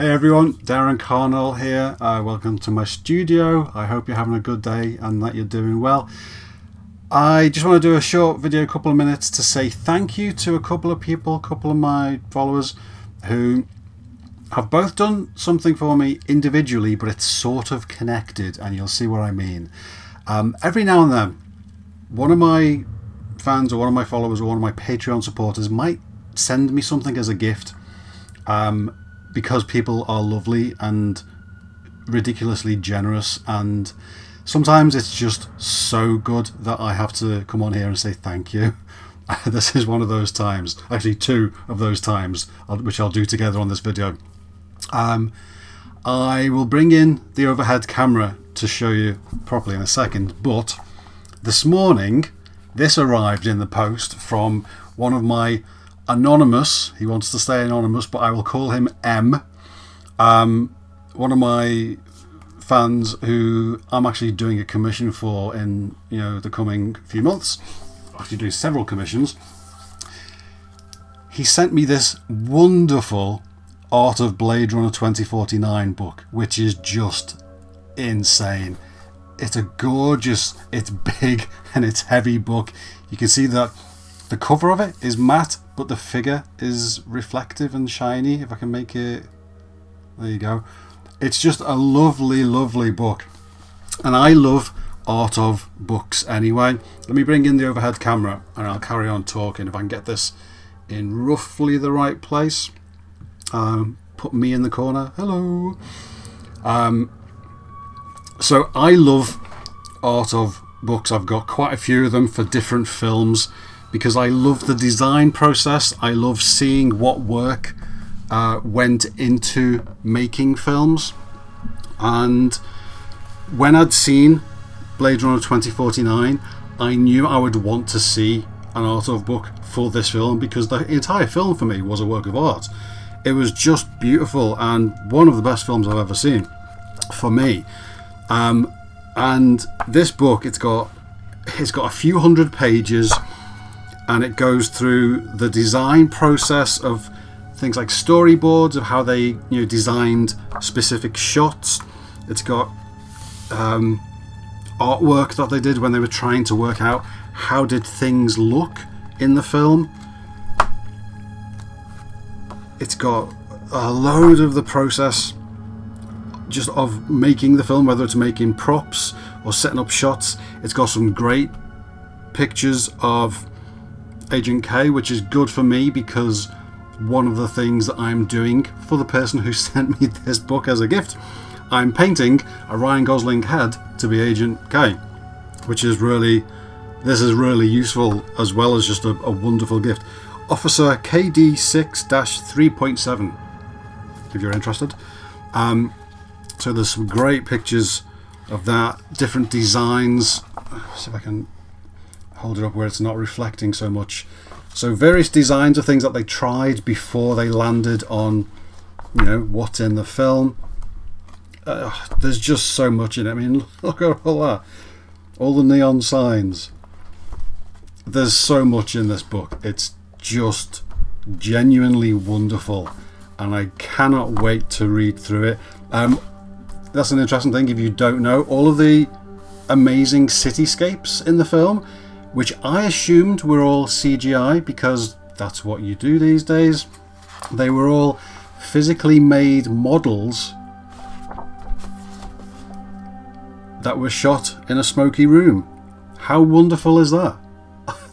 Hey everyone, Darren Carnell here. Welcome to my studio. I hope you're having a good day and that you're doing well. I just want to do a short video, a couple of minutes, to say thank you to a couple of people, a couple of my followers who have both done something for me individually, but it's sort of connected, and you'll see what I mean. Every now and then, one of my fans or one of my followers or one of my Patreon supporters might send me something as a gift. Because people are lovely and ridiculously generous, and sometimes it's just so good that I have to come on here and say thank you. This is one of those times, actually two of those times, which I'll do together on this video. I will bring in the overhead camera to show you properly in a second, but this morning this arrived in the post from one of my anonymous, he wants to stay anonymous, but I will call him M. One of my fans who I'm actually doing a commission for in the coming few months. Actually doing several commissions. He sent me this wonderful Art of Blade Runner 2049 book, which is just insane. It's a gorgeous, it's big and it's heavy book. You can see that the cover of it is matte, but the figure is reflective and shiny. If I can make it, there you go. It's just a lovely, lovely book, and I love art of books anyway. Let me bring in the overhead camera and I'll carry on talking. If I can get this in roughly the right place. Put me in the corner. Hello. So I love art of books. I've got quite a few of them for different films, because I love the design process. I love seeing what work went into making films. And when I'd seen Blade Runner 2049, I knew I would want to see an art of book for this film, because the entire film for me was a work of art. It was just beautiful and one of the best films I've ever seen for me. And this book, it's got a few hundred pages, and it goes through the design process of things like storyboards, of how they designed specific shots. It's got artwork that they did when they were trying to work out how did things look in the film. It's got a load of the process just of making the film, whether it's making props or setting up shots. It's got some great pictures of Agent K, which is good for me, because one of the things that I'm doing for the person who sent me this book as a gift, I'm painting a Ryan Gosling head to be Agent K, which is really, this is really useful, as well as just a wonderful gift. Officer KD6-3.7, if you're interested. So there's some great pictures of that, different designs. Let's see if I can hold it up where it's not reflecting so much. So various designs of things that they tried before they landed on what's in the film. There's just so much in it. I mean, look at all that, all the neon signs. There's so much in this book. It's just genuinely wonderful, and I cannot wait to read through it. That's an interesting thing, if you don't know, all of the amazing cityscapes in the film, which I assumed were all CGI, because that's what you do these days. They were all physically made models that were shot in a smoky room. How wonderful is that?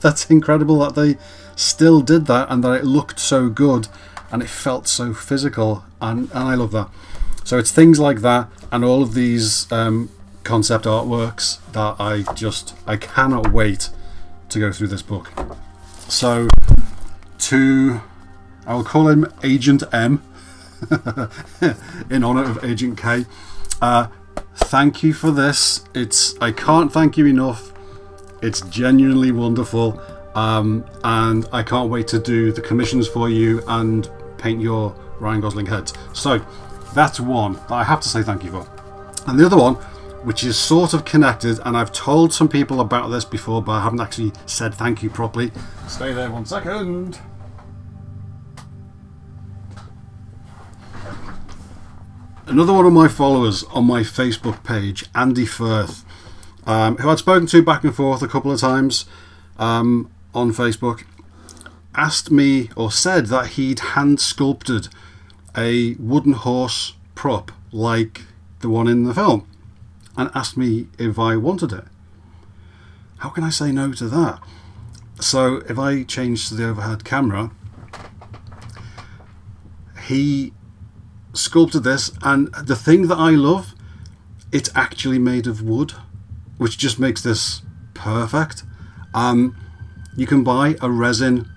That's incredible that they still did that, and that it looked so good and it felt so physical, and I love that. So it's things like that, and all of these concept artworks that I cannot wait to go through this book. So I will call him Agent M in honor of Agent K. Thank you for this. I can't thank you enough. It's genuinely wonderful, and I can't wait to do the commissions for you and paint your Ryan Gosling heads. So that's one that I have to say thank you for. And the other one, which is sort of connected, and I've told some people about this before, but I haven't actually said thank you properly. Stay there 1 second. Another one of my followers on my Facebook page, Andy Firth, who I'd spoken to back and forth a couple of times on Facebook, asked me, or said that he'd hand sculpted a wooden horse prop like the one in the film, and asked me if I wanted it. How can I say no to that? So if I change to the overhead camera, he sculpted this, and the thing that I love, it's actually made of wood, which just makes this perfect. You can buy a resin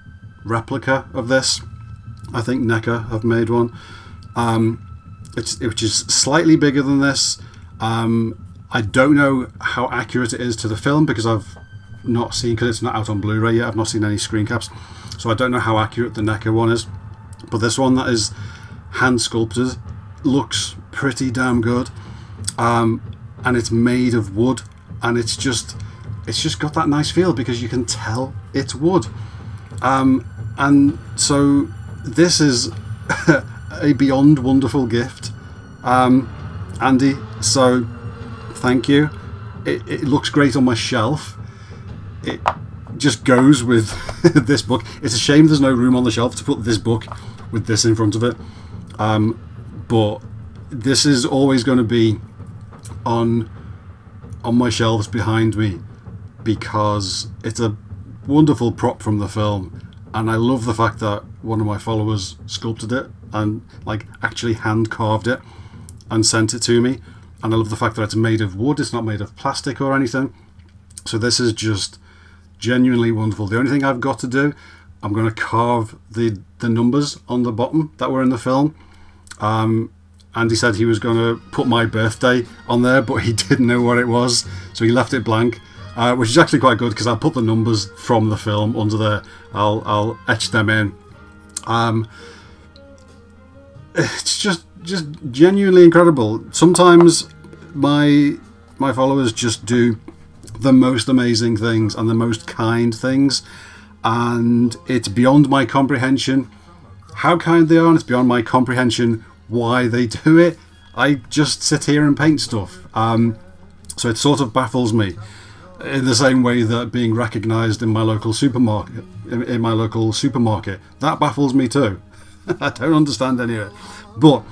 replica of this. I think NECA have made one, which is slightly bigger than this. I don't know how accurate it is to the film because I've not seen, because it's not out on Blu-ray yet, I've not seen any screen caps, so I don't know how accurate the NECA one is. But this one that is hand sculpted looks pretty damn good, and it's made of wood, and it's just got that nice feel because you can tell it's wood. And so this is a beyond wonderful gift, Andy, so thank you. It looks great on my shelf. It just goes with this book. It's a shame there's no room on the shelf to put this book with this in front of it, but this is always going to be on my shelves behind me because it's a wonderful prop from the film, and I love the fact that one of my followers sculpted it and like actually hand carved it and sent it to me, and I love the fact that it's made of wood, it's not made of plastic or anything. So this is just genuinely wonderful. The only thing I've got to do, I'm going to carve the numbers on the bottom that were in the film. Andy said he was going to put my birthday on there, but he didn't know what it was, so he left it blank, which is actually quite good because I'll put the numbers from the film under there. I'll etch them in. It's just genuinely incredible. Sometimes my followers just do the most amazing things and the most kind things, and it's beyond my comprehension how kind they are, and it's beyond my comprehension why they do it. I just sit here and paint stuff, so it sort of baffles me, in the same way that being recognized in my local supermarket that baffles me too. I don't understand any of it, but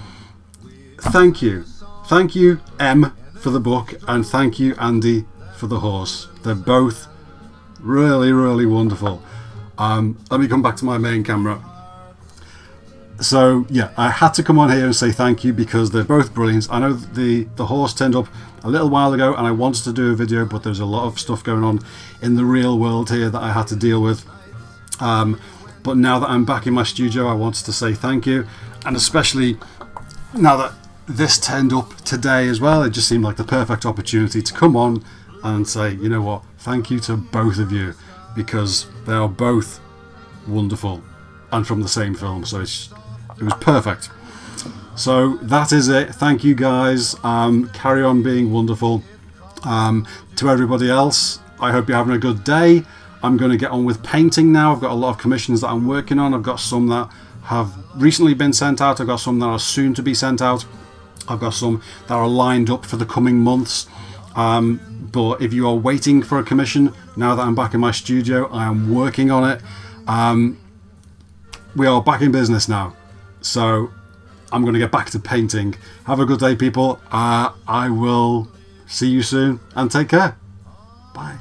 thank you M for the book, and thank you Andy for the horse. They're both really, really wonderful. Let me come back to my main camera. So yeah, I had to come on here and say thank you because they're both brilliant. I know the horse turned up a little while ago and I wanted to do a video, but there's a lot of stuff going on in the real world here that I had to deal with. But now that I'm back in my studio, I wanted to say thank you, and especially now that this turned up today as well, it just seemed like the perfect opportunity to come on and say, you know what, thank you to both of you, because they are both wonderful and from the same film, so it was perfect. So that is it. Thank you guys. Carry on being wonderful. To everybody else, I hope you're having a good day. I'm going to get on with painting now. I've got a lot of commissions that I'm working on. I've got some that have recently been sent out. I've got some that are soon to be sent out. I've got some that are lined up for the coming months. But if you are waiting for a commission, now that I'm back in my studio, I am working on it. We are back in business now, so I'm going to get back to painting. Have a good day, people. I will see you soon, and take care. Bye.